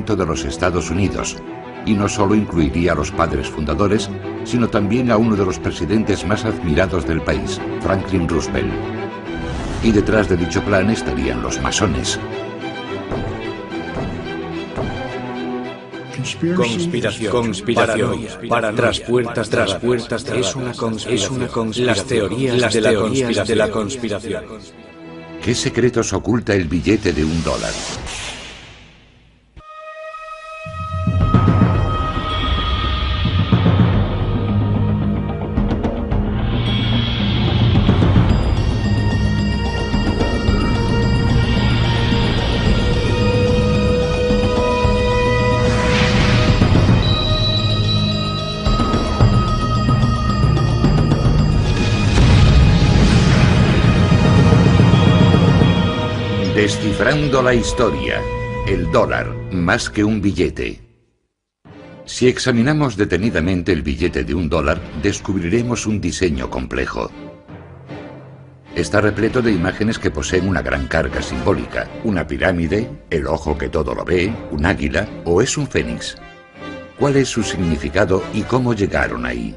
nacimiento de los Estados Unidos, y no solo incluiría a los padres fundadores, sino también a uno de los presidentes más admirados del país, Franklin Roosevelt. Y detrás de dicho plan estarían los masones. Conspiración, paranoia, tras puertas, es una conspiración. Las teorías de la conspiración. ¿Qué secretos oculta el billete de $1? Descifrando la historia, el dólar, más que un billete. Si examinamos detenidamente el billete de $1, descubriremos un diseño complejo. Está repleto de imágenes que poseen una gran carga simbólica. Una pirámide, el ojo que todo lo ve, un águila o es un fénix. ¿Cuál es su significado y cómo llegaron ahí?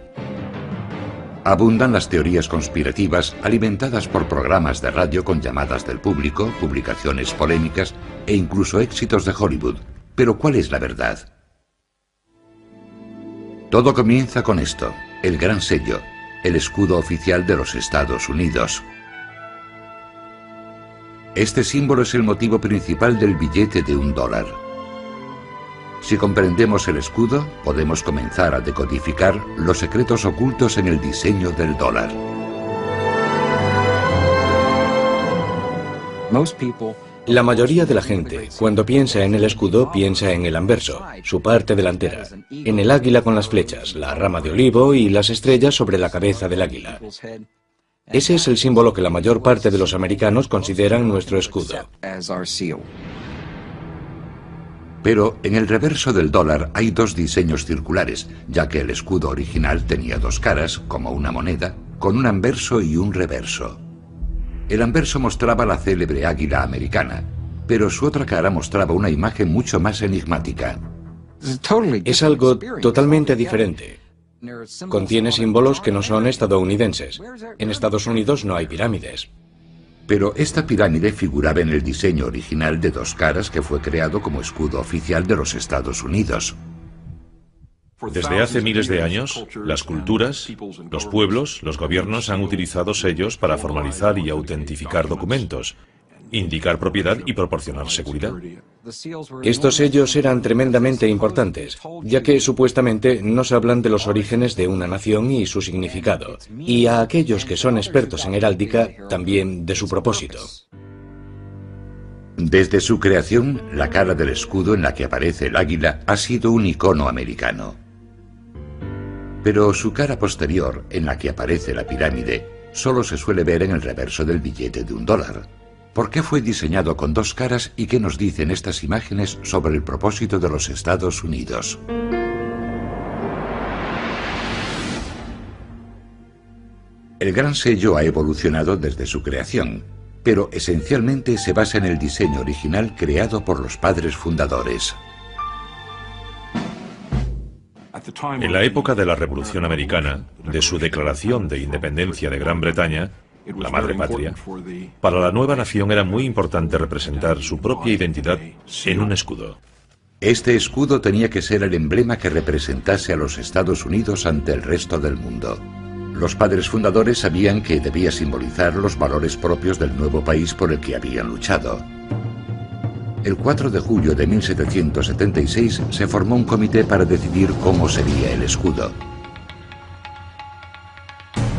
Abundan las teorías conspirativas alimentadas por programas de radio con llamadas del público, publicaciones polémicas e incluso éxitos de Hollywood. Pero ¿cuál es la verdad? Todo comienza con esto, el gran sello, el escudo oficial de los Estados Unidos. Este símbolo es el motivo principal del billete de $1. Si comprendemos el escudo, podemos comenzar a decodificar los secretos ocultos en el diseño del dólar. La mayoría de la gente, cuando piensa en el escudo, piensa en el anverso, su parte delantera, en el águila con las flechas, la rama de olivo y las estrellas sobre la cabeza del águila. Ese es el símbolo que la mayor parte de los americanos consideran nuestro escudo. Pero en el reverso del dólar hay dos diseños circulares, ya que el escudo original tenía dos caras, como una moneda, con un anverso y un reverso. El anverso mostraba la célebre águila americana, pero su otra cara mostraba una imagen mucho más enigmática. Es algo totalmente diferente. Contiene símbolos que no son estadounidenses. En Estados Unidos no hay pirámides. Pero esta pirámide figuraba en el diseño original de dos caras que fue creado como escudo oficial de los Estados Unidos. Desde hace miles de años, las culturas, los pueblos, los gobiernos han utilizado sellos para formalizar y autentificar documentos, indicar propiedad y proporcionar seguridad. Estos sellos eran tremendamente importantes, ya que supuestamente nos hablan de los orígenes de una nación y su significado, y a aquellos que son expertos en heráldica, también de su propósito. Desde su creación, la cara del escudo en la que aparece el águila ha sido un icono americano. Pero su cara posterior, en la que aparece la pirámide, solo se suele ver en el reverso del billete de $1. ¿Por qué fue diseñado con dos caras y qué nos dicen estas imágenes sobre el propósito de los Estados Unidos? El gran sello ha evolucionado desde su creación, pero esencialmente se basa en el diseño original creado por los padres fundadores. En la época de la Revolución Americana, de su declaración de independencia de Gran Bretaña, la madre patria, para la nueva nación era muy importante representar su propia identidad en un escudo. Este escudo tenía que ser el emblema que representase a los Estados Unidos ante el resto del mundo. Los padres fundadores sabían que debía simbolizar los valores propios del nuevo país por el que habían luchado. El 4 de julio de 1776 se formó un comité para decidir cómo sería el escudo.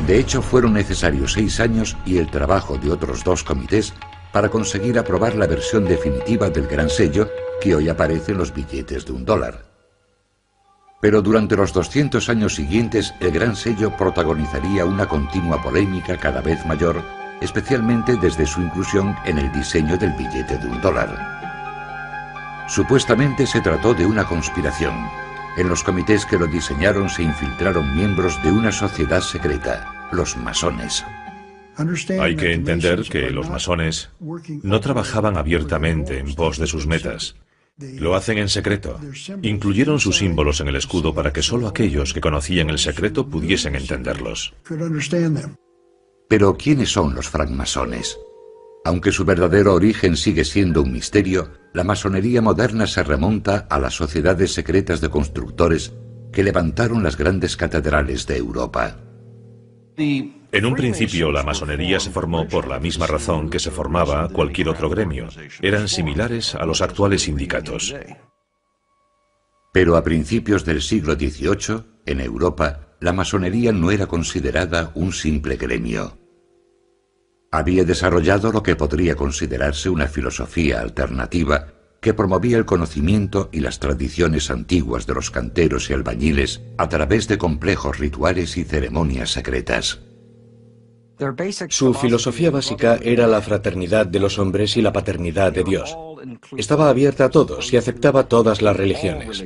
De hecho, fueron necesarios 6 años y el trabajo de otros 2 comités para conseguir aprobar la versión definitiva del gran sello que hoy aparece en los billetes de $1. Pero durante los 200 años siguientes, el gran sello protagonizaría una continua polémica cada vez mayor, especialmente desde su inclusión en el diseño del billete de $1. Supuestamente se trató de una conspiración. En los comités que lo diseñaron se infiltraron miembros de una sociedad secreta, los masones. Hay que entender que los masones no trabajaban abiertamente en pos de sus metas. Lo hacen en secreto. Incluyeron sus símbolos en el escudo para que solo aquellos que conocían el secreto pudiesen entenderlos. Pero ¿quiénes son los francmasones? Aunque su verdadero origen sigue siendo un misterio, la masonería moderna se remonta a las sociedades secretas de constructores que levantaron las grandes catedrales de Europa. En un principio, la masonería se formó por la misma razón que se formaba cualquier otro gremio. Eran similares a los actuales sindicatos. Pero a principios del siglo XVIII, en Europa, la masonería no era considerada un simple gremio. Había desarrollado lo que podría considerarse una filosofía alternativa que promovía el conocimiento y las tradiciones antiguas de los canteros y albañiles a través de complejos rituales y ceremonias secretas. Su filosofía básica era la fraternidad de los hombres y la paternidad de Dios. Estaba abierta a todos y aceptaba todas las religiones.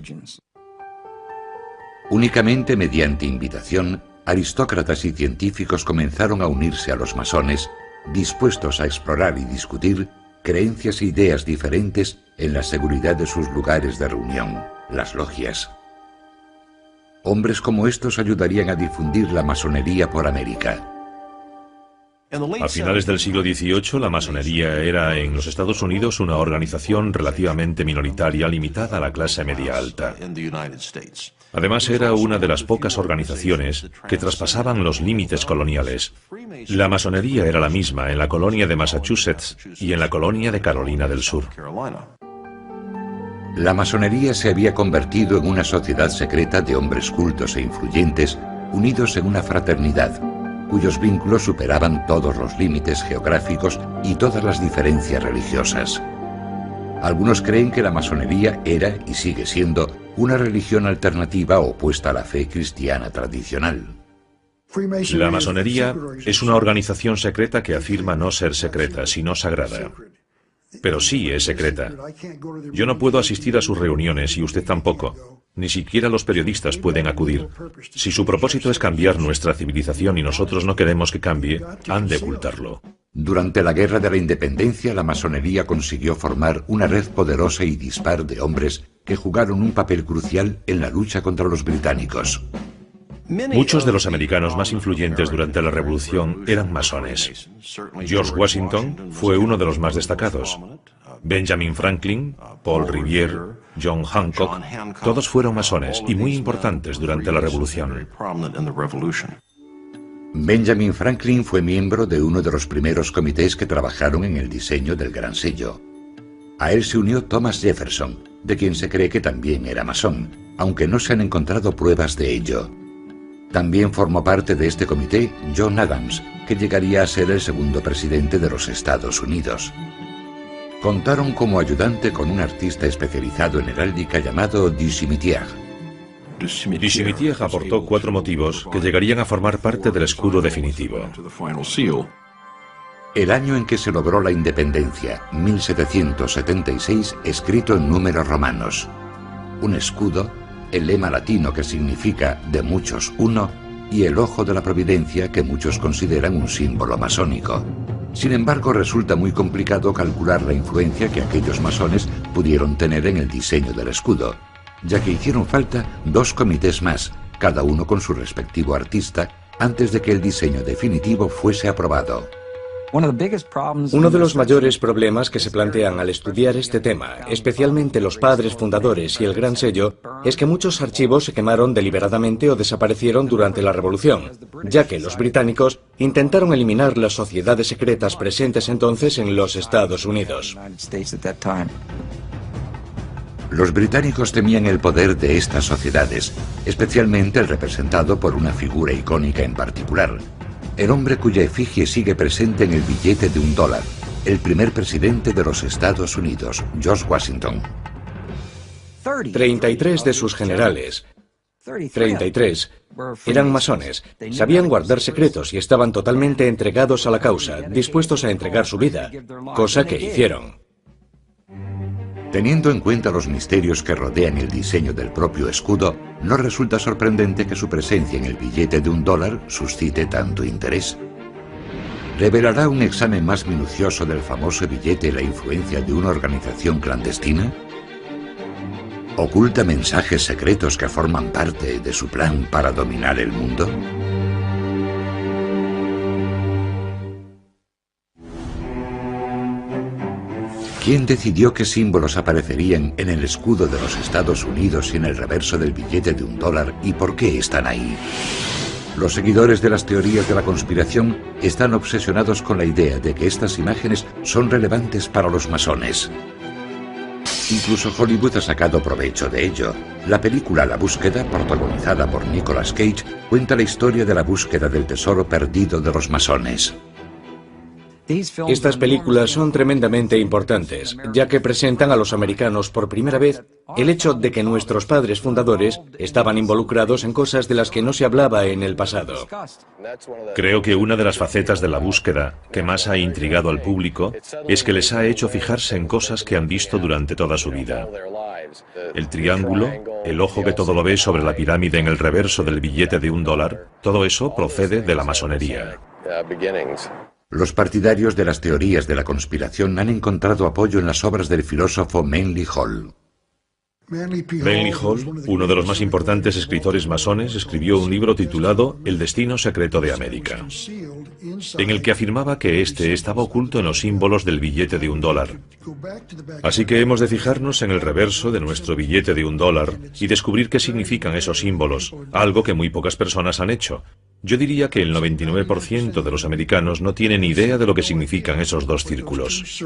Únicamente mediante invitación, aristócratas y científicos comenzaron a unirse a los masones, dispuestos a explorar y discutir creencias e ideas diferentes en la seguridad de sus lugares de reunión, las logias. Hombres como estos ayudarían a difundir la masonería por América. A finales del siglo XVIII, la masonería era en los Estados Unidos una organización relativamente minoritaria limitada a la clase media alta. Además, era una de las pocas organizaciones que traspasaban los límites coloniales. La masonería era la misma en la colonia de Massachusetts y en la colonia de Carolina del Sur. La masonería se había convertido en una sociedad secreta de hombres cultos e influyentes unidos en una fraternidad, cuyos vínculos superaban todos los límites geográficos y todas las diferencias religiosas. Algunos creen que la masonería era y sigue siendo una religión alternativa opuesta a la fe cristiana tradicional. La masonería es una organización secreta que afirma no ser secreta, sino sagrada. Pero sí es secreta. Yo no puedo asistir a sus reuniones y usted tampoco. Ni siquiera los periodistas pueden acudir. Si su propósito es cambiar nuestra civilización y nosotros no queremos que cambie, han de ocultarlo. Durante la Guerra de la Independencia, la masonería consiguió formar una red poderosa y dispar de hombres que jugaron un papel crucial en la lucha contra los británicos. Muchos de los americanos más influyentes durante la Revolución eran masones. George Washington fue uno de los más destacados. Benjamin Franklin, Paul Revere, John Hancock, todos fueron masones y muy importantes durante la Revolución. Benjamin Franklin fue miembro de uno de los primeros comités que trabajaron en el diseño del Gran Sello. A él se unió Thomas Jefferson, de quien se cree que también era masón, aunque no se han encontrado pruebas de ello. También formó parte de este comité John Adams, que llegaría a ser el segundo presidente de los Estados Unidos. Contaron como ayudante con un artista especializado en heráldica llamado Du Cimetière. Du Cimetière aportó 4 motivos que llegarían a formar parte del escudo definitivo. El año en que se logró la independencia, 1776, escrito en números romanos. Un escudo, el lema latino que significa de muchos uno, y el ojo de la providencia que muchos consideran un símbolo masónico. Sin embargo, resulta muy complicado calcular la influencia que aquellos masones pudieron tener en el diseño del escudo, ya que hicieron falta 2 comités más, cada uno con su respectivo artista, antes de que el diseño definitivo fuese aprobado. Uno de los mayores problemas que se plantean al estudiar este tema, especialmente los padres fundadores y el Gran Sello, es que muchos archivos se quemaron deliberadamente o desaparecieron durante la Revolución, ya que los británicos intentaron eliminar las sociedades secretas presentes entonces en los Estados Unidos. Los británicos temían el poder de estas sociedades, especialmente el representado por una figura icónica en particular, el hombre cuya efigie sigue presente en el billete de $1, el primer presidente de los Estados Unidos, George Washington. 33 de sus generales, 33, eran masones, sabían guardar secretos y estaban totalmente entregados a la causa, dispuestos a entregar su vida, cosa que hicieron. Teniendo en cuenta los misterios que rodean el diseño del propio escudo, no resulta sorprendente que su presencia en el billete de $1 suscite tanto interés. ¿Revelará un examen más minucioso del famoso billete la influencia de una organización clandestina? ¿Oculta mensajes secretos que forman parte de su plan para dominar el mundo? ¿Quién decidió qué símbolos aparecerían en el escudo de los Estados Unidos y en el reverso del billete de $1 y por qué están ahí? Los seguidores de las teorías de la conspiración están obsesionados con la idea de que estas imágenes son relevantes para los masones. Incluso Hollywood ha sacado provecho de ello. La película La Búsqueda, protagonizada por Nicolas Cage, cuenta la historia de la búsqueda del tesoro perdido de los masones. Estas películas son tremendamente importantes, ya que presentan a los americanos por primera vez el hecho de que nuestros padres fundadores estaban involucrados en cosas de las que no se hablaba en el pasado. Creo que una de las facetas de La Búsqueda que más ha intrigado al público es que les ha hecho fijarse en cosas que han visto durante toda su vida. El triángulo, el ojo que todo lo ve sobre la pirámide en el reverso del billete de $1, todo eso procede de la masonería. Los partidarios de las teorías de la conspiración han encontrado apoyo en las obras del filósofo Manly Hall. Manly Hall, uno de los más importantes escritores masones, escribió un libro titulado El destino secreto de América, en el que afirmaba que este estaba oculto en los símbolos del billete de $1. Así que hemos de fijarnos en el reverso de nuestro billete de $1 y descubrir qué significan esos símbolos, algo que muy pocas personas han hecho. Yo diría que el 99% de los americanos no tienen ni idea de lo que significan esos dos círculos.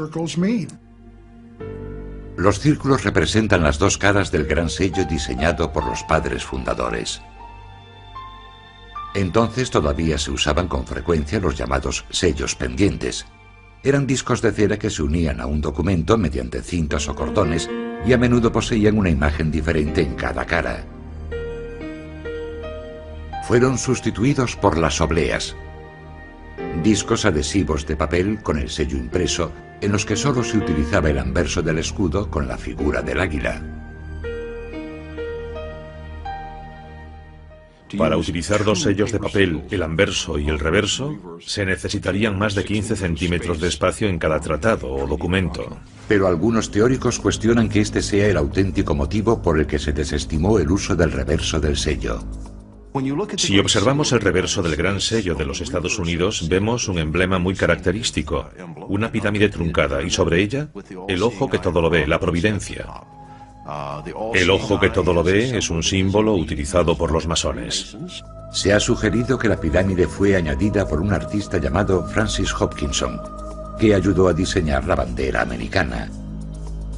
Los círculos representan las dos caras del gran sello diseñado por los padres fundadores. Entonces todavía se usaban con frecuencia los llamados sellos pendientes. Eran discos de cera que se unían a un documento mediante cintas o cordones y a menudo poseían una imagen diferente en cada cara. Fueron sustituidos por las obleas, discos adhesivos de papel con el sello impreso en los que solo se utilizaba el anverso del escudo con la figura del águila. Para utilizar dos sellos de papel, el anverso y el reverso, se necesitarían más de 15 centímetros de espacio en cada tratado o documento. Pero algunos teóricos cuestionan que este sea el auténtico motivo por el que se desestimó el uso del reverso del sello. Si observamos el reverso del gran sello de los Estados Unidos, vemos un emblema muy característico, una pirámide truncada y sobre ella el ojo que todo lo ve, la providencia. El ojo que todo lo ve es un símbolo utilizado por los masones. Se ha sugerido que la pirámide fue añadida por un artista llamado Francis Hopkinson, que ayudó a diseñar la bandera americana.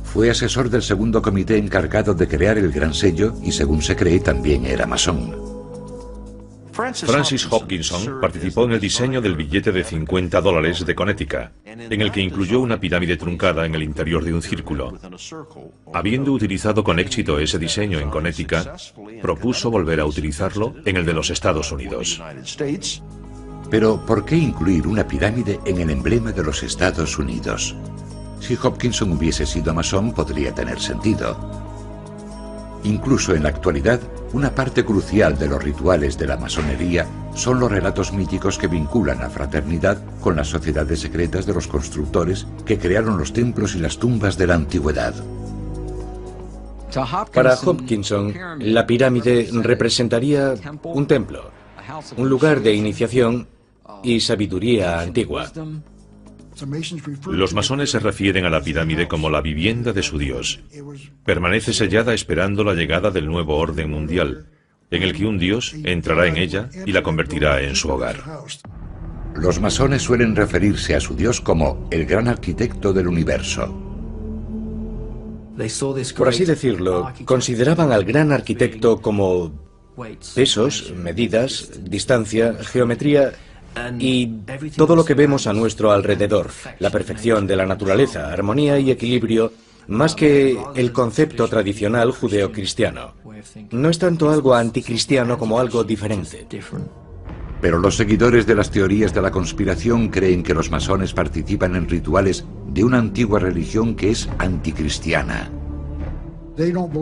Fue asesor del segundo comité encargado de crear el gran sello y, según se cree, también era masón. Francis Hopkinson participó en el diseño del billete de $50 de Connecticut, en el que incluyó una pirámide truncada en el interior de un círculo. Habiendo utilizado con éxito ese diseño en Connecticut, propuso volver a utilizarlo en el de los Estados Unidos. Pero, ¿por qué incluir una pirámide en el emblema de los Estados Unidos? Si Hopkinson hubiese sido masón, podría tener sentido. Incluso en la actualidad, una parte crucial de los rituales de la masonería son los relatos míticos que vinculan la fraternidad con las sociedades secretas de los constructores que crearon los templos y las tumbas de la antigüedad. Para Hopkinson, la pirámide representaría un templo, un lugar de iniciación y sabiduría antigua. Los masones se refieren a la pirámide como la vivienda de su Dios. Permanece sellada esperando la llegada del nuevo orden mundial, en el que un Dios entrará en ella y la convertirá en su hogar. Los masones suelen referirse a su Dios como el gran arquitecto del universo. Por así decirlo, consideraban al gran arquitecto como pesos, medidas, distancia, geometría y todo lo que vemos a nuestro alrededor, la perfección de la naturaleza, armonía y equilibrio, más que el concepto tradicional judeocristiano. No es tanto algo anticristiano como algo diferente. Pero los seguidores de las teorías de la conspiración creen que los masones participan en rituales de una antigua religión que es anticristiana.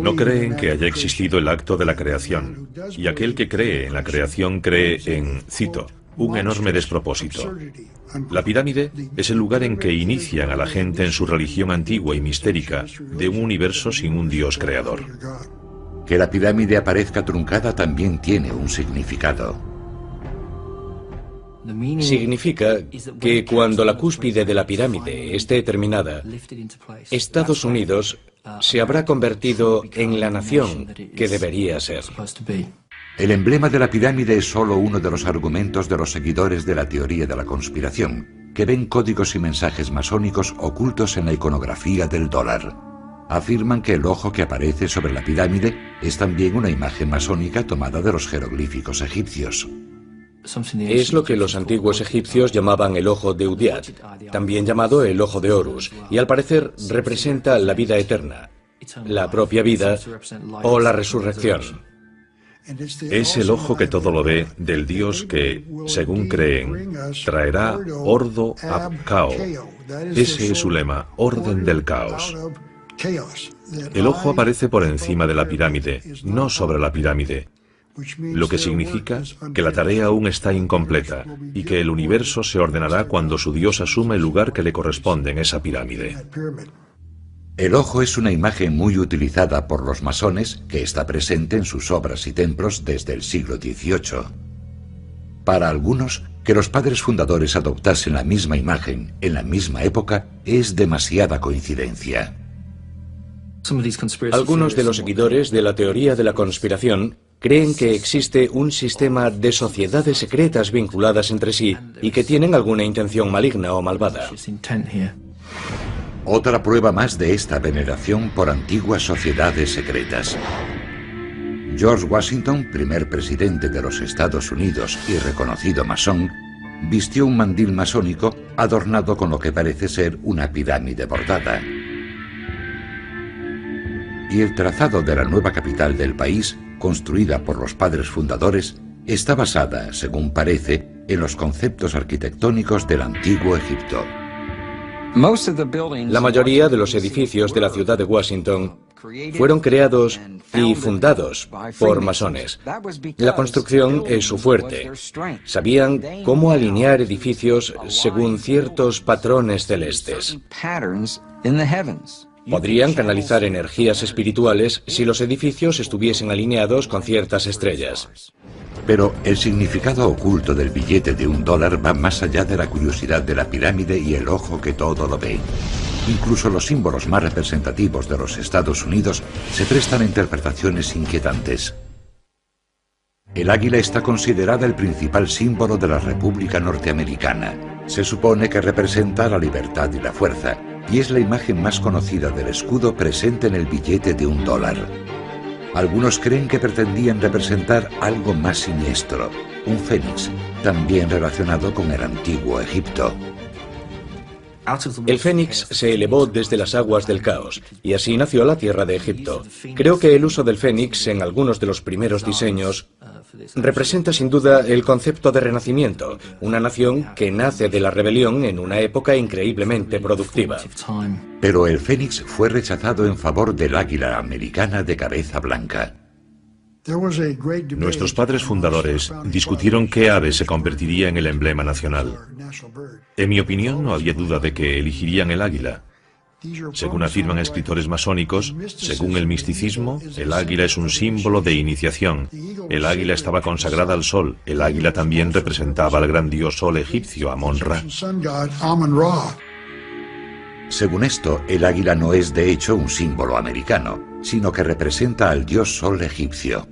No creen que haya existido el acto de la creación, y aquel que cree en la creación cree en, cito, un enorme despropósito. La pirámide es el lugar en que inician a la gente en su religión antigua y mistérica de un universo sin un Dios creador. Que la pirámide aparezca truncada también tiene un significado. Significa que cuando la cúspide de la pirámide esté terminada, Estados Unidos se habrá convertido en la nación que debería ser. El emblema de la pirámide es solo uno de los argumentos de los seguidores de la teoría de la conspiración, que ven códigos y mensajes masónicos ocultos en la iconografía del dólar. Afirman que el ojo que aparece sobre la pirámide es también una imagen masónica tomada de los jeroglíficos egipcios. Es lo que los antiguos egipcios llamaban el ojo de Udiat, también llamado el ojo de Horus, y al parecer representa la vida eterna, la propia vida o la resurrección. Es el ojo que todo lo ve del Dios que, según creen, traerá Ordo ab Cao. Ese es su lema, orden del caos. El ojo aparece por encima de la pirámide, no sobre la pirámide, lo que significa que la tarea aún está incompleta y que el universo se ordenará cuando su Dios asume el lugar que le corresponde en esa pirámide. El ojo es una imagen muy utilizada por los masones que está presente en sus obras y templos desde el siglo XVIII. Para algunos, que los padres fundadores adoptasen la misma imagen en la misma época es demasiada coincidencia. Algunos de los seguidores de la teoría de la conspiración creen que existe un sistema de sociedades secretas vinculadas entre sí y que tienen alguna intención maligna o malvada. Otra prueba más de esta veneración por antiguas sociedades secretas. George Washington, primer presidente de los Estados Unidos y reconocido masón, vistió un mandil masónico adornado con lo que parece ser una pirámide bordada. Y el trazado de la nueva capital del país, construida por los padres fundadores, está basada, según parece, en los conceptos arquitectónicos del antiguo Egipto. La mayoría de los edificios de la ciudad de Washington fueron creados y fundados por masones. La construcción es su fuerte. Sabían cómo alinear edificios según ciertos patrones celestes. Podrían canalizar energías espirituales si los edificios estuviesen alineados con ciertas estrellas. Pero el significado oculto del billete de $1 va más allá de la curiosidad de la pirámide y el ojo que todo lo ve. Incluso los símbolos más representativos de los Estados Unidos se prestan a interpretaciones inquietantes. El águila está considerada el principal símbolo de la República Norteamericana. Se supone que representa la libertad y la fuerza, y es la imagen más conocida del escudo presente en el billete de $1. Algunos creen que pretendían representar algo más siniestro, un fénix, también relacionado con el antiguo Egipto. El fénix se elevó desde las aguas del caos, y así nació la tierra de Egipto. Creo que el uso del fénix en algunos de los primeros diseños representa sin duda el concepto de renacimiento, una nación que nace de la rebelión en una época increíblemente productiva. Pero el fénix fue rechazado en favor del águila americana de cabeza blanca. Nuestros padres fundadores discutieron qué ave se convertiría en el emblema nacional. En mi opinión, no había duda de que elegirían el águila. Según afirman escritores masónicos, según el misticismo, el águila es un símbolo de iniciación. El águila estaba consagrada al sol. El águila también representaba al gran dios sol egipcio, Amon-Ra. Según esto, el águila no es de hecho un símbolo americano, sino que representa al dios sol egipcio.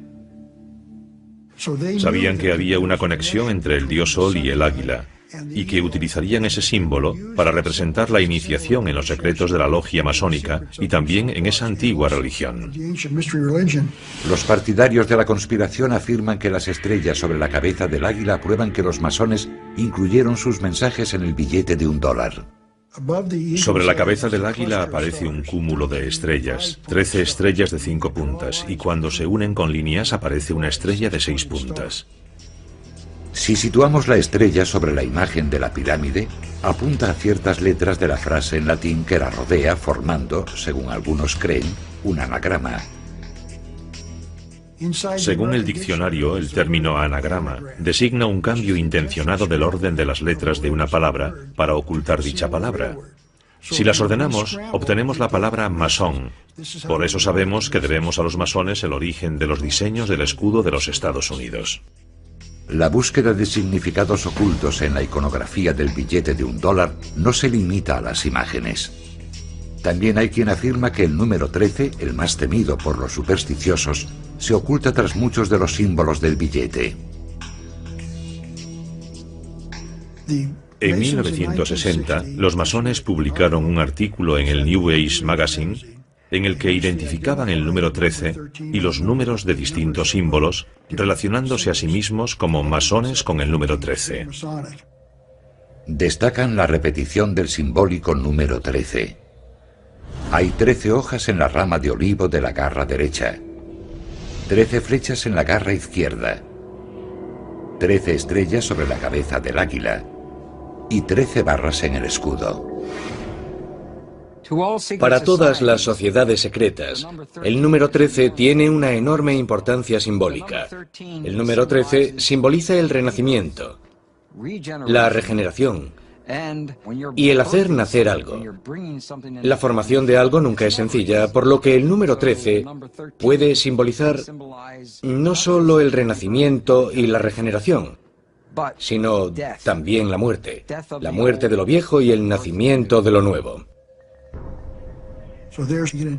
Sabían que había una conexión entre el dios sol y el águila, y que utilizarían ese símbolo para representar la iniciación en los secretos de la logia masónica y también en esa antigua religión. Los partidarios de la conspiración afirman que las estrellas sobre la cabeza del águila prueban que los masones incluyeron sus mensajes en el billete de $1. Sobre la cabeza del águila aparece un cúmulo de estrellas, 13 estrellas de 5 puntas, y cuando se unen con líneas aparece una estrella de 6 puntas. Si situamos la estrella sobre la imagen de la pirámide, apunta a ciertas letras de la frase en latín que la rodea, formando, según algunos creen, un anagrama. Según el diccionario, el término anagrama designa un cambio intencionado del orden de las letras de una palabra para ocultar dicha palabra. Si las ordenamos, obtenemos la palabra masón. Por eso sabemos que debemos a los masones el origen de los diseños del escudo de los Estados Unidos. La búsqueda de significados ocultos en la iconografía del billete de $1 no se limita a las imágenes. También hay quien afirma que el número 13, el más temido por los supersticiosos, se oculta tras muchos de los símbolos del billete. En 1960, los masones publicaron un artículo en el New Age Magazine en el que identificaban el número 13 y los números de distintos símbolos, relacionándose a sí mismos como masones con el número 13. Destacan la repetición del simbólico número 13. Hay 13 hojas en la rama de olivo de la garra derecha, 13 flechas en la garra izquierda, 13 estrellas sobre la cabeza del águila y 13 barras en el escudo. Para todas las sociedades secretas, el número 13 tiene una enorme importancia simbólica. El número 13 simboliza el renacimiento, la regeneración y el hacer nacer algo. La formación de algo nunca es sencilla, por lo que el número 13 puede simbolizar no solo el renacimiento y la regeneración, sino también la muerte de lo viejo y el nacimiento de lo nuevo.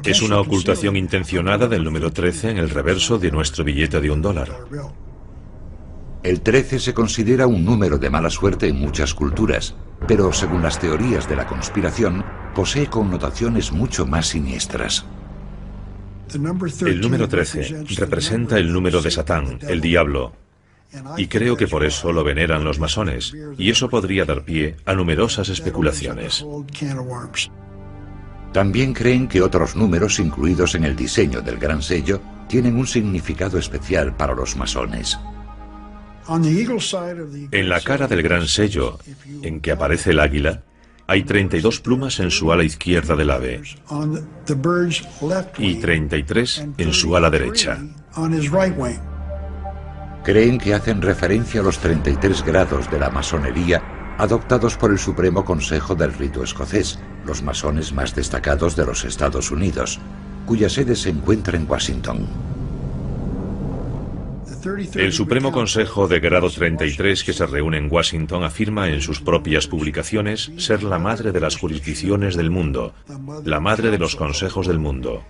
Es una ocultación intencionada del número 13 en el reverso de nuestro billete de $1. El 13 se considera un número de mala suerte en muchas culturas, pero según las teorías de la conspiración, posee connotaciones mucho más siniestras. El número 13 representa el número de Satán, el diablo, y creo que por eso lo veneran los masones, y eso podría dar pie a numerosas especulaciones. También creen que otros números incluidos en el diseño del gran sello tienen un significado especial para los masones. En la cara del gran sello, en que aparece el águila, hay 32 plumas en su ala izquierda del ave y 33 en su ala derecha. Creen que hacen referencia a los 33 grados de la masonería adoptados por el Supremo Consejo del Rito Escocés, los masones más destacados de los Estados Unidos, cuya sede se encuentra en Washington. El Supremo Consejo de Grado 33 que se reúne en Washington afirma en sus propias publicaciones ser la madre de las jurisdicciones del mundo, la madre de los consejos del mundo.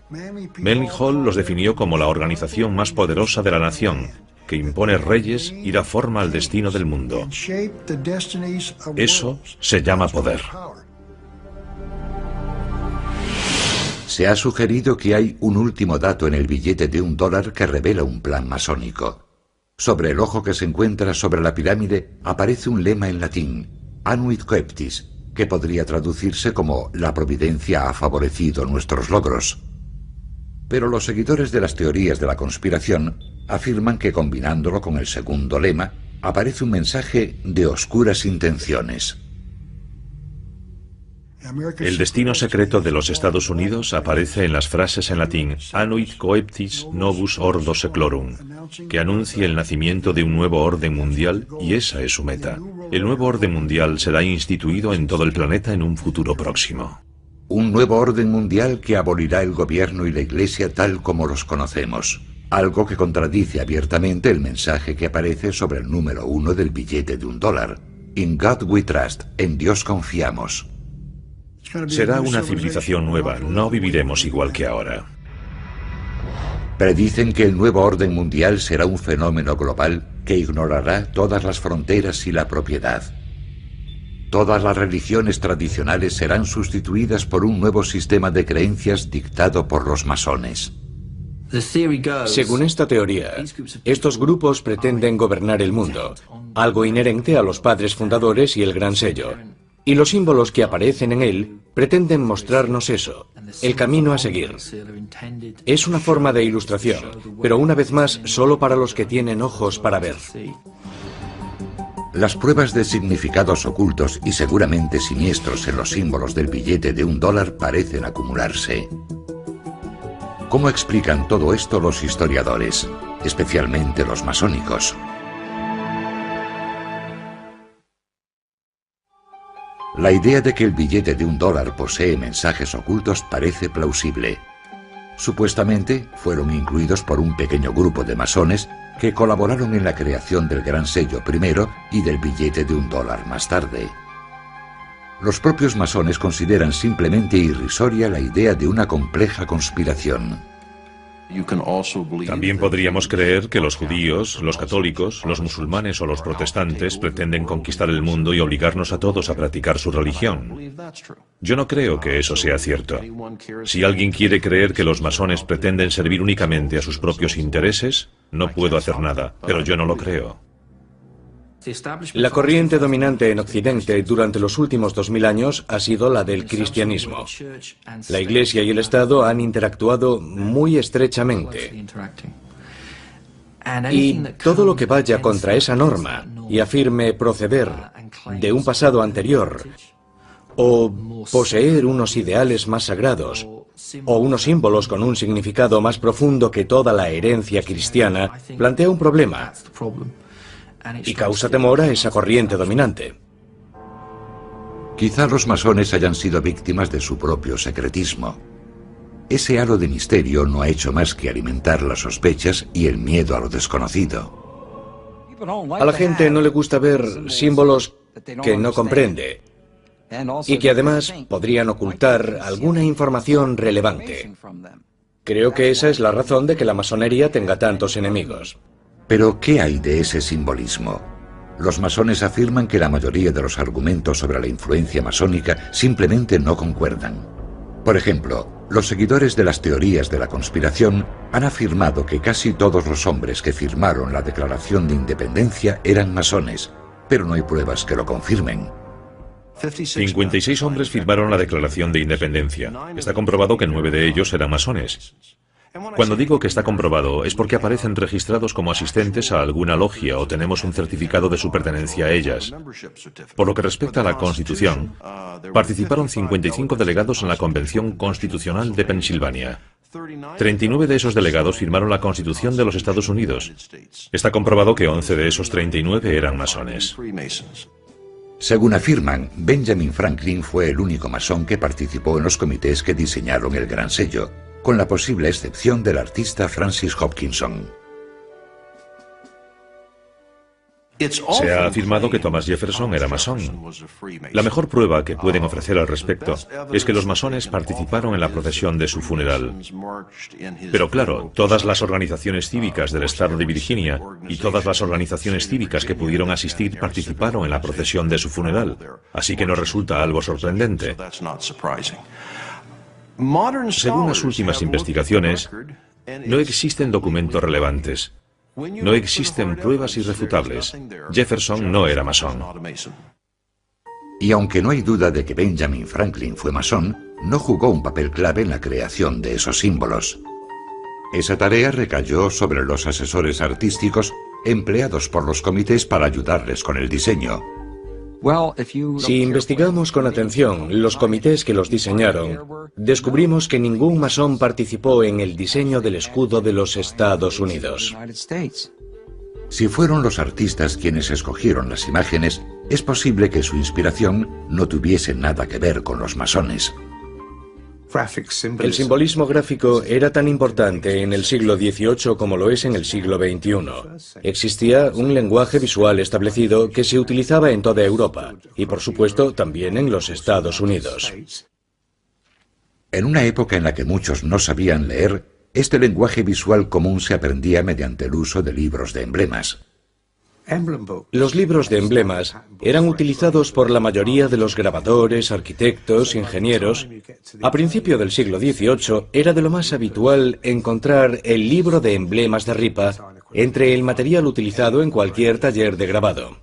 Manly Hall los definió como la organización más poderosa de la nación, que impone reyes y da forma al destino del mundo. Eso se llama poder. Se ha sugerido que hay un último dato en el billete de $1 que revela un plan masónico. Sobre el ojo que se encuentra sobre la pirámide aparece un lema en latín, Anuit Coeptis, que podría traducirse como la providencia ha favorecido nuestros logros. Pero los seguidores de las teorías de la conspiración afirman que combinándolo con el segundo lema aparece un mensaje de oscuras intenciones. El destino secreto de los Estados Unidos aparece en las frases en latín Anuit Coeptis Novus Ordo Seclorum, que anuncia el nacimiento de un nuevo orden mundial, y esa es su meta. El nuevo orden mundial será instituido en todo el planeta en un futuro próximo. Un nuevo orden mundial que abolirá el gobierno y la Iglesia tal como los conocemos, algo que contradice abiertamente el mensaje que aparece sobre el número 1 del billete de $1. In God we trust, en Dios confiamos. Será una civilización nueva, no viviremos igual que ahora. Predicen que el nuevo orden mundial será un fenómeno global que ignorará todas las fronteras y la propiedad. Todas las religiones tradicionales serán sustituidas por un nuevo sistema de creencias dictado por los masones. Según esta teoría, estos grupos pretenden gobernar el mundo, algo inherente a los padres fundadores y el gran sello. Y los símbolos que aparecen en él pretenden mostrarnos eso, el camino a seguir. Es una forma de ilustración, pero una vez más solo para los que tienen ojos para ver. Las pruebas de significados ocultos y seguramente siniestros en los símbolos del billete de $1 parecen acumularse. ¿Cómo explican todo esto los historiadores? especialmente los masónicos. La idea de que el billete de $1 posee mensajes ocultos parece plausible. Supuestamente fueron incluidos por un pequeño grupo de masones que colaboraron en la creación del gran sello primero y del billete de $1 más tarde. Los propios masones consideran simplemente irrisoria la idea de una compleja conspiración. También podríamos creer que los judíos, los católicos, los musulmanes o los protestantes pretenden conquistar el mundo y obligarnos a todos a practicar su religión. Yo no creo que eso sea cierto. Si alguien quiere creer que los masones pretenden servir únicamente a sus propios intereses, no puedo hacer nada, pero yo no lo creo. La corriente dominante en Occidente durante los últimos 2000 años ha sido la del cristianismo. La Iglesia y el Estado han interactuado muy estrechamente. Y todo lo que vaya contra esa norma y afirme proceder de un pasado anterior, o poseer unos ideales más sagrados, o unos símbolos con un significado más profundo que toda la herencia cristiana, plantea un problema y causa temor a esa corriente dominante. Quizá los masones hayan sido víctimas de su propio secretismo. Ese halo de misterio no ha hecho más que alimentar las sospechas y el miedo a lo desconocido. A la gente no le gusta ver símbolos que no comprende y que además podrían ocultar alguna información relevante. Creo que esa es la razón de que la masonería tenga tantos enemigos. Pero, ¿qué hay de ese simbolismo? Los masones afirman que la mayoría de los argumentos sobre la influencia masónica simplemente no concuerdan. Por ejemplo, los seguidores de las teorías de la conspiración han afirmado que casi todos los hombres que firmaron la Declaración de Independencia eran masones, pero no hay pruebas que lo confirmen. 56 hombres firmaron la Declaración de Independencia. Está comprobado que 9 de ellos eran masones. Cuando digo que está comprobado, es porque aparecen registrados como asistentes a alguna logia o tenemos un certificado de su pertenencia a ellas. Por lo que respecta a la Constitución, participaron 55 delegados en la Convención Constitucional de Pensilvania. 39 de esos delegados firmaron la Constitución de los Estados Unidos. Está comprobado que 11 de esos 39 eran masones. Según afirman, Benjamin Franklin fue el único masón que participó en los comités que diseñaron el Gran Sello, con la posible excepción del artista Francis Hopkinson. Se ha afirmado que Thomas Jefferson era masón. La mejor prueba que pueden ofrecer al respecto es que los masones participaron en la procesión de su funeral. Pero claro, todas las organizaciones cívicas del estado de Virginia y todas las organizaciones cívicas que pudieron asistir participaron en la procesión de su funeral, así que no resulta algo sorprendente. Según las últimas investigaciones, no existen documentos relevantes. No existen pruebas irrefutables. Jefferson no era masón. Y aunque no hay duda de que Benjamin Franklin fue masón, no jugó un papel clave en la creación de esos símbolos. Esa tarea recayó sobre los asesores artísticos empleados por los comités para ayudarles con el diseño. Si investigamos con atención los comités que los diseñaron, descubrimos que ningún masón participó en el diseño del escudo de los Estados Unidos. Si fueron los artistas quienes escogieron las imágenes, es posible que su inspiración no tuviese nada que ver con los masones. El simbolismo gráfico era tan importante en el siglo XVIII como lo es en el siglo XXI. Existía un lenguaje visual establecido que se utilizaba en toda Europa y, por supuesto, también en los Estados Unidos. En una época en la que muchos no sabían leer, este lenguaje visual común se aprendía mediante el uso de libros de emblemas. Los libros de emblemas eran utilizados por la mayoría de los grabadores, arquitectos, ingenieros. A principio del siglo XVIII era de lo más habitual encontrar el libro de emblemas de ripa entre el material utilizado en cualquier taller de grabado.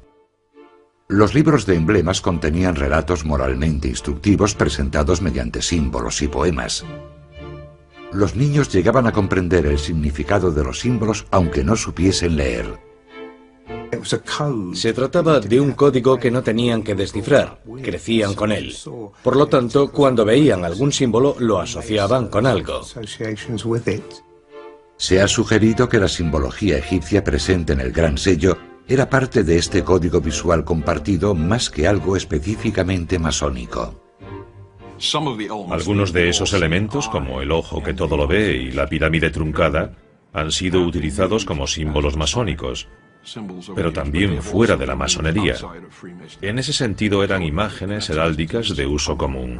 Los libros de emblemas contenían relatos moralmente instructivos presentados mediante símbolos y poemas. Los niños llegaban a comprender el significado de los símbolos aunque no supiesen leer. Se trataba de un código que no tenían que descifrar, crecían con él. Por lo tanto, cuando veían algún símbolo, lo asociaban con algo. Se ha sugerido que la simbología egipcia presente en el gran sello era parte de este código visual compartido más que algo específicamente masónico. Algunos de esos elementos, como el ojo que todo lo ve y la pirámide truncada, han sido utilizados como símbolos masónicos, pero también fuera de la masonería. En ese sentido eran imágenes heráldicas de uso común.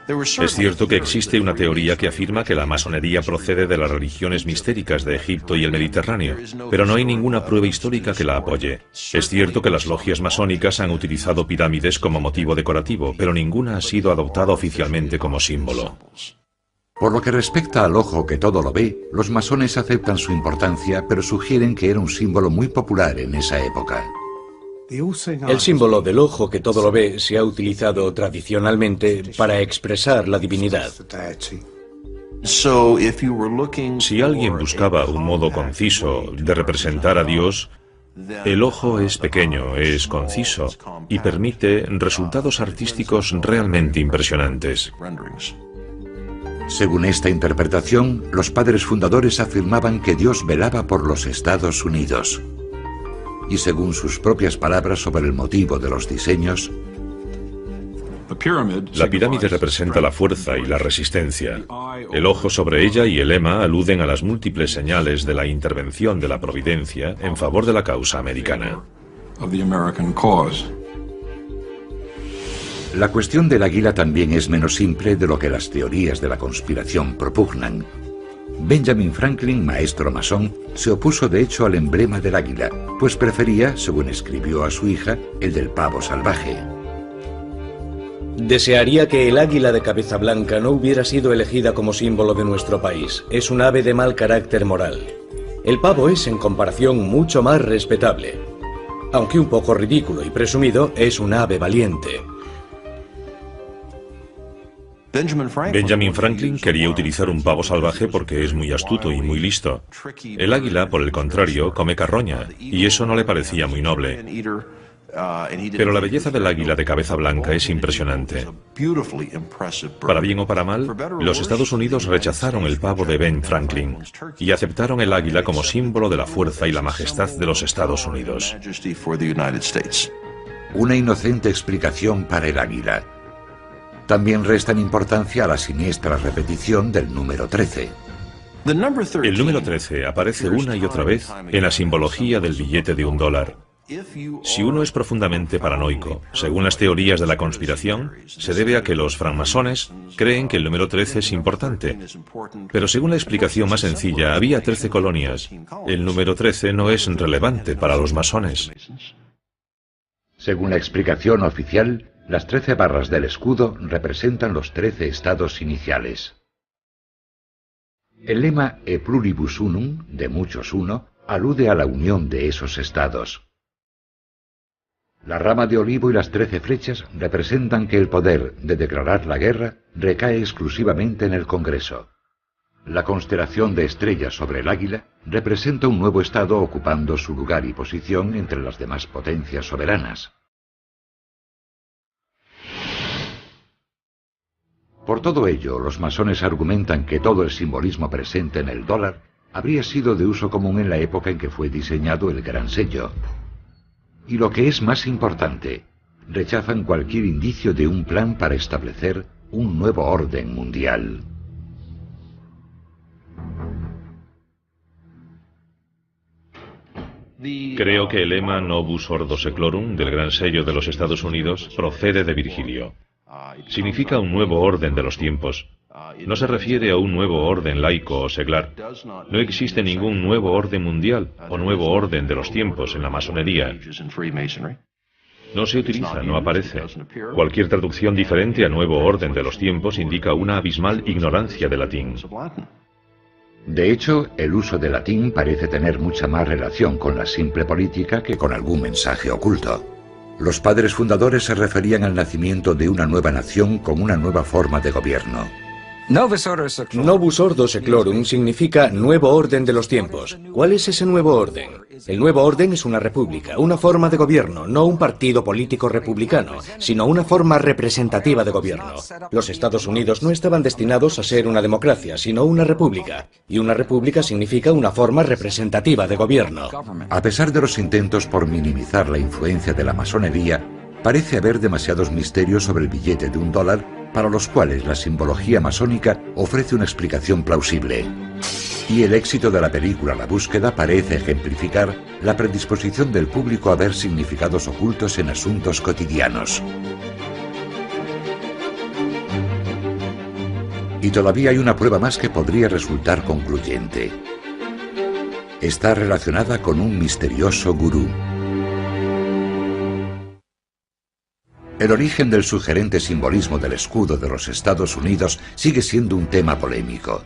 Es cierto que existe una teoría que afirma que la masonería procede de las religiones mistéricas de Egipto y el Mediterráneo, pero no hay ninguna prueba histórica que la apoye. Es cierto que las logias masónicas han utilizado pirámides como motivo decorativo, pero ninguna ha sido adoptada oficialmente como símbolo. Por lo que respecta al ojo que todo lo ve, los masones aceptan su importancia, pero sugieren que era un símbolo muy popular en esa época. El símbolo del ojo que todo lo ve se ha utilizado tradicionalmente para expresar la divinidad. Si alguien buscaba un modo conciso de representar a Dios, el ojo es pequeño, es conciso y permite resultados artísticos realmente impresionantes. Según esta interpretación, los padres fundadores afirmaban que Dios velaba por los Estados Unidos. Y según sus propias palabras sobre el motivo de los diseños, la pirámide representa la fuerza y la resistencia. El ojo sobre ella y el lema aluden a las múltiples señales de la intervención de la providencia en favor de la causa americana. La cuestión del águila también es menos simple de lo que las teorías de la conspiración propugnan. Benjamin Franklin, maestro masón, se opuso de hecho al emblema del águila, pues prefería, según escribió a su hija, el del pavo salvaje. Desearía que el águila de cabeza blanca no hubiera sido elegida como símbolo de nuestro país. Es un ave de mal carácter moral. El pavo es, en comparación, mucho más respetable. Aunque un poco ridículo y presumido, es un ave valiente. Benjamin Franklin quería utilizar un pavo salvaje porque es muy astuto y muy listo. El águila, por el contrario, come carroña, y eso no le parecía muy noble. Pero la belleza del águila de cabeza blanca es impresionante. Para bien o para mal, los Estados Unidos rechazaron el pavo de Ben Franklin y aceptaron el águila como símbolo de la fuerza y la majestad de los Estados Unidos. Una inocente explicación para el águila. También restan importancia a la siniestra repetición del número 13. El número 13 aparece una y otra vez en la simbología del billete de $1. Si uno es profundamente paranoico, según las teorías de la conspiración, se debe a que los francmasones creen que el número 13 es importante. Pero según la explicación más sencilla, había 13 colonias. El número 13 no es relevante para los masones. Según la explicación oficial, las 13 barras del escudo representan los 13 estados iniciales. El lema E pluribus unum, de muchos uno, alude a la unión de esos estados. La rama de olivo y las 13 flechas representan que el poder de declarar la guerra recae exclusivamente en el Congreso. La constelación de estrellas sobre el águila representa un nuevo estado ocupando su lugar y posición entre las demás potencias soberanas. Por todo ello, los masones argumentan que todo el simbolismo presente en el dólar habría sido de uso común en la época en que fue diseñado el Gran Sello. Y lo que es más importante, rechazan cualquier indicio de un plan para establecer un nuevo orden mundial. Creo que el lema Novus Ordo Seclorum del Gran Sello de los Estados Unidos procede de Virgilio. Significa un nuevo orden de los tiempos. No se refiere a un nuevo orden laico o seglar. No existe ningún nuevo orden mundial o nuevo orden de los tiempos en la masonería. No se utiliza, no aparece. Cualquier traducción diferente a nuevo orden de los tiempos indica una abismal ignorancia del latín. De hecho, el uso del latín parece tener mucha más relación con la simple política que con algún mensaje oculto. Los padres fundadores se referían al nacimiento de una nueva nación con una nueva forma de gobierno. Novus Ordo Seclorum significa nuevo orden de los tiempos. ¿Cuál es ese nuevo orden? El nuevo orden es una república, una forma de gobierno, no un partido político republicano, sino una forma representativa de gobierno. Los Estados Unidos no estaban destinados a ser una democracia, sino una república. Y una república significa una forma representativa de gobierno. A pesar de los intentos por minimizar la influencia de la masonería, parece haber demasiados misterios sobre el billete de $1 para los cuales la simbología masónica ofrece una explicación plausible. Y el éxito de la película La Búsqueda parece ejemplificar la predisposición del público a ver significados ocultos en asuntos cotidianos. Y todavía hay una prueba más que podría resultar concluyente. Está relacionada con un misterioso gurú. El origen del sugerente simbolismo del escudo de los Estados Unidos sigue siendo un tema polémico.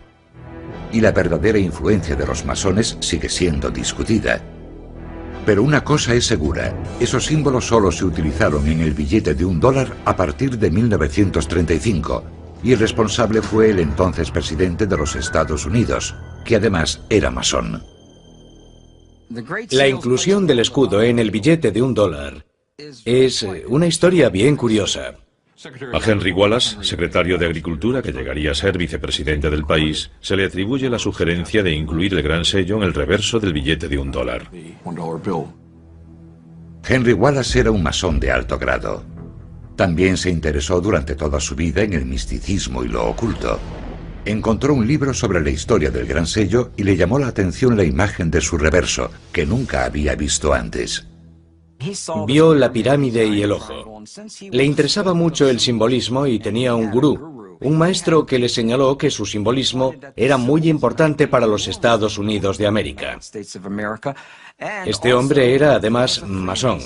Y la verdadera influencia de los masones sigue siendo discutida. Pero una cosa es segura, esos símbolos solo se utilizaron en el billete de $1 a partir de 1935, y el responsable fue el entonces presidente de los Estados Unidos, que además era masón. La inclusión del escudo en el billete de $1 es una historia bien curiosa. A Henry Wallace, secretario de Agricultura que llegaría a ser vicepresidente del país, se le atribuye la sugerencia de incluir el gran sello en el reverso del billete de $1. Henry Wallace era un masón de alto grado. También se interesó durante toda su vida en el misticismo y lo oculto. Encontró un libro sobre la historia del gran sello y le llamó la atención la imagen de su reverso, que nunca había visto antes. Vio la pirámide y el ojo. Le interesaba mucho el simbolismo y tenía un gurú, un maestro que le señaló que su simbolismo era muy importante para los Estados Unidos de América. Este hombre era además masón.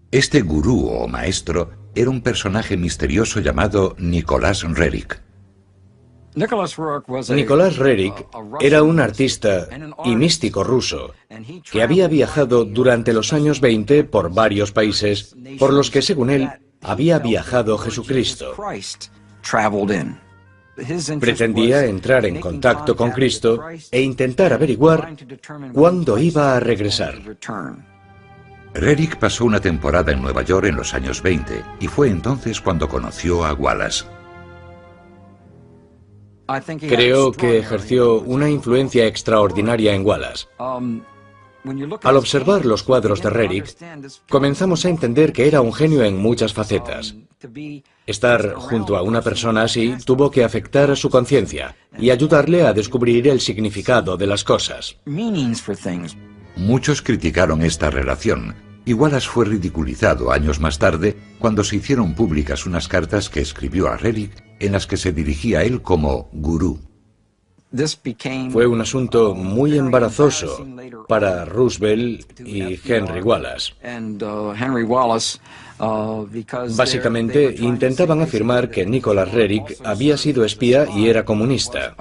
Este gurú o maestro era un personaje misterioso llamado Nicholas Roerich. Nicholas Roerich era un artista y místico ruso que había viajado durante los años 20 por varios países por los que, según él, había viajado Jesucristo. Pretendía entrar en contacto con Cristo e intentar averiguar cuándo iba a regresar. Roerich pasó una temporada en Nueva York en los años 20 y fue entonces cuando conoció a Wallace. Creo que ejerció una influencia extraordinaria en Wallace. Al observar los cuadros de Roerich, comenzamos a entender que era un genio en muchas facetas. Estar junto a una persona así tuvo que afectar a su conciencia y ayudarle a descubrir el significado de las cosas. Muchos criticaron esta relación, y Wallace fue ridiculizado años más tarde cuando se hicieron públicas unas cartas que escribió a Roerich en las que se dirigía a él como gurú. Fue un asunto muy embarazoso para Roosevelt y Henry Wallace. Básicamente, intentaban afirmar que Nicholas Roerich había sido espía y era comunista.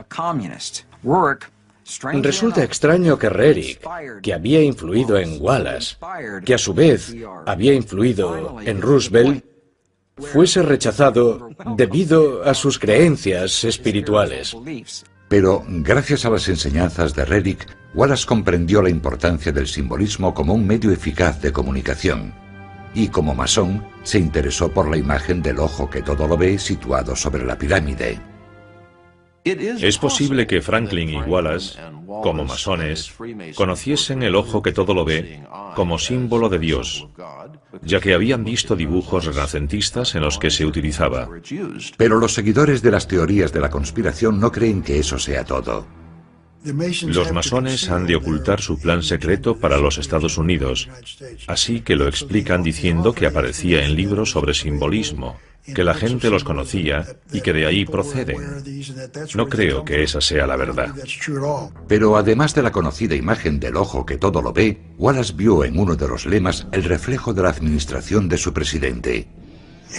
Resulta extraño que Roerich, que había influido en Wallace, que a su vez había influido en Roosevelt, fuese rechazado debido a sus creencias espirituales. Pero, gracias a las enseñanzas de Roerich, Wallace comprendió la importancia del simbolismo como un medio eficaz de comunicación. Y como masón, se interesó por la imagen del ojo que todo lo ve situado sobre la pirámide. Es posible que Franklin y Wallace, como masones, conociesen el ojo que todo lo ve como símbolo de Dios, ya que habían visto dibujos renacentistas en los que se utilizaba. Pero los seguidores de las teorías de la conspiración no creen que eso sea todo. Los masones han de ocultar su plan secreto para los Estados Unidos, así que lo explican diciendo que aparecía en libros sobre simbolismo, que la gente los conocía y que de ahí proceden. No creo que esa sea la verdad. Pero además de la conocida imagen del ojo que todo lo ve, Wallace vio en uno de los lemas el reflejo de la administración de su presidente.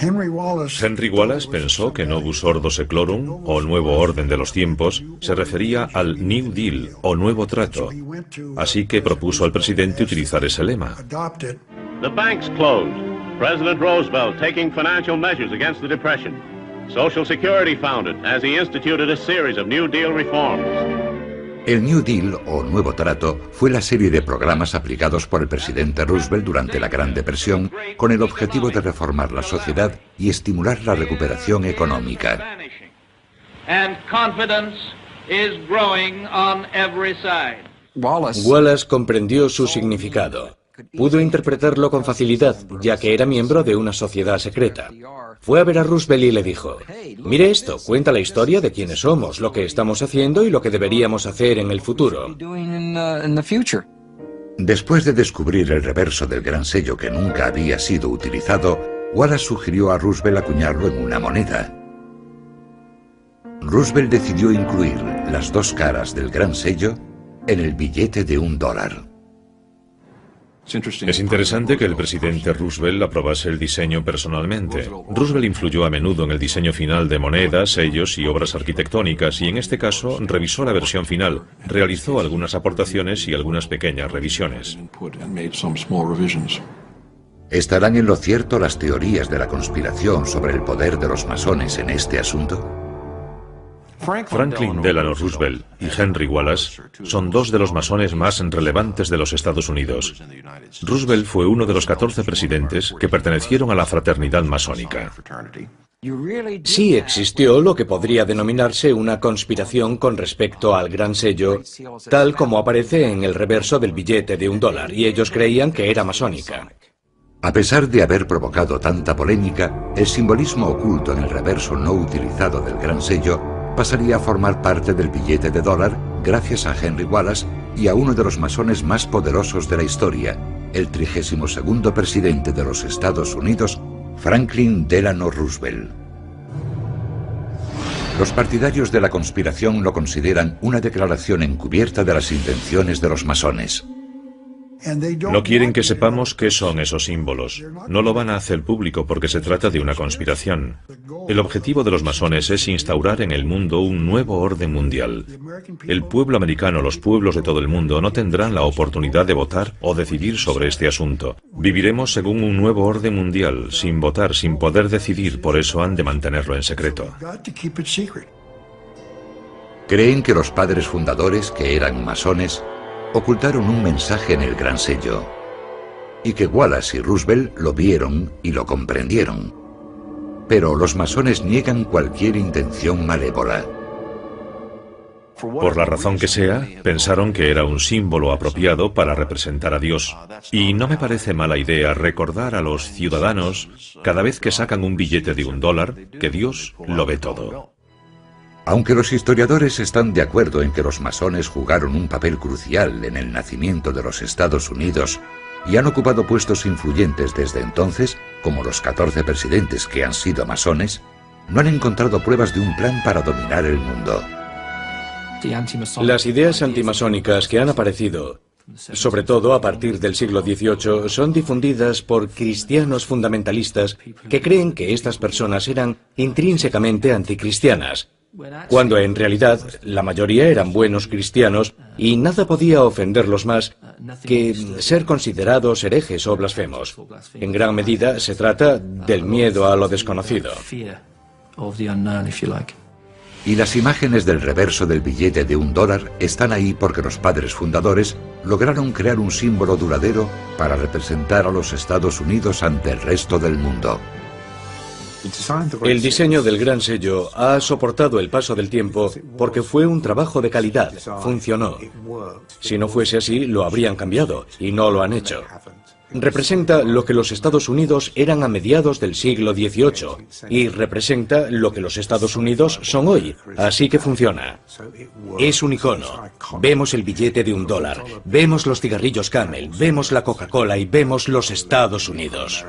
Henry Wallace pensó que Novus Ordo Seclorum, o Nuevo Orden de los Tiempos, se refería al New Deal, o Nuevo Trato. Así que propuso al presidente utilizar ese lema. The banks closed. President Roosevelt taking financial measures against the Depression. Social Security founded as he instituted a series of New Deal reforms. El New Deal, o Nuevo Trato, fue la serie de programas aplicados por el presidente Roosevelt durante la Gran Depresión con el objetivo de reformar la sociedad y estimular la recuperación económica. Wallace comprendió su significado. Pudo interpretarlo con facilidad, ya que era miembro de una sociedad secreta. Fue a ver a Roosevelt y le dijo: mire esto, cuenta la historia de quiénes somos, lo que estamos haciendo y lo que deberíamos hacer en el futuro. Después de descubrir el reverso del gran sello que nunca había sido utilizado, Wallace sugirió a Roosevelt acuñarlo en una moneda. Roosevelt decidió incluir las dos caras del gran sello en el billete de $1. Es interesante que el presidente Roosevelt aprobase el diseño personalmente. Roosevelt influyó a menudo en el diseño final de monedas, sellos y obras arquitectónicas, y en este caso revisó la versión final, realizó algunas aportaciones y algunas pequeñas revisiones. ¿Estarán en lo cierto las teorías de la conspiración sobre el poder de los masones en este asunto? Franklin Delano Roosevelt y Henry Wallace son dos de los masones más relevantes de los Estados Unidos. Roosevelt fue uno de los 14 presidentes que pertenecieron a la fraternidad masónica. Sí existió lo que podría denominarse una conspiración con respecto al gran sello, tal como aparece en el reverso del billete de $1, y ellos creían que era masónica. A pesar de haber provocado tanta polémica, el simbolismo oculto en el reverso no utilizado del gran sello pasaría a formar parte del billete de $1 gracias a Henry Wallace y a uno de los masones más poderosos de la historia, el 32º presidente de los Estados Unidos, Franklin Delano Roosevelt. Los partidarios de la conspiración lo consideran una declaración encubierta de las intenciones de los masones. No quieren que sepamos qué son esos símbolos. No lo van a hacer público porque se trata de una conspiración. El objetivo de los masones es instaurar en el mundo un nuevo orden mundial. El pueblo americano, los pueblos de todo el mundo, no tendrán la oportunidad de votar o decidir sobre este asunto. Viviremos según un nuevo orden mundial, sin votar, sin poder decidir, por eso han de mantenerlo en secreto. Creen que los padres fundadores, que eran masones, ocultaron un mensaje en el gran sello, y que Wallace y Roosevelt lo vieron y lo comprendieron. Pero los masones niegan cualquier intención malévola. Por la razón que sea, pensaron que era un símbolo apropiado para representar a Dios. Y no me parece mala idea recordar a los ciudadanos, cada vez que sacan un billete de $1, que Dios lo ve todo. Aunque los historiadores están de acuerdo en que los masones jugaron un papel crucial en el nacimiento de los Estados Unidos y han ocupado puestos influyentes desde entonces, como los 14 presidentes que han sido masones, no han encontrado pruebas de un plan para dominar el mundo. Las ideas antimasónicas que han aparecido, sobre todo a partir del siglo XVIII, son difundidas por cristianos fundamentalistas que creen que estas personas eran intrínsecamente anticristianas, cuando en realidad la mayoría eran buenos cristianos y nada podía ofenderlos más que ser considerados herejes o blasfemos. En gran medida se trata del miedo a lo desconocido. Y las imágenes del reverso del billete de $1 están ahí porque los padres fundadores lograron crear un símbolo duradero para representar a los Estados Unidos ante el resto del mundo. El diseño del gran sello ha soportado el paso del tiempo porque fue un trabajo de calidad, funcionó. Si no fuese así, lo habrían cambiado, y no lo han hecho. Representa lo que los Estados Unidos eran a mediados del siglo XVIII, y representa lo que los Estados Unidos son hoy, así que funciona. Es un icono. Vemos el billete de $1, vemos los cigarrillos Camel, vemos la Coca-Cola y vemos los Estados Unidos.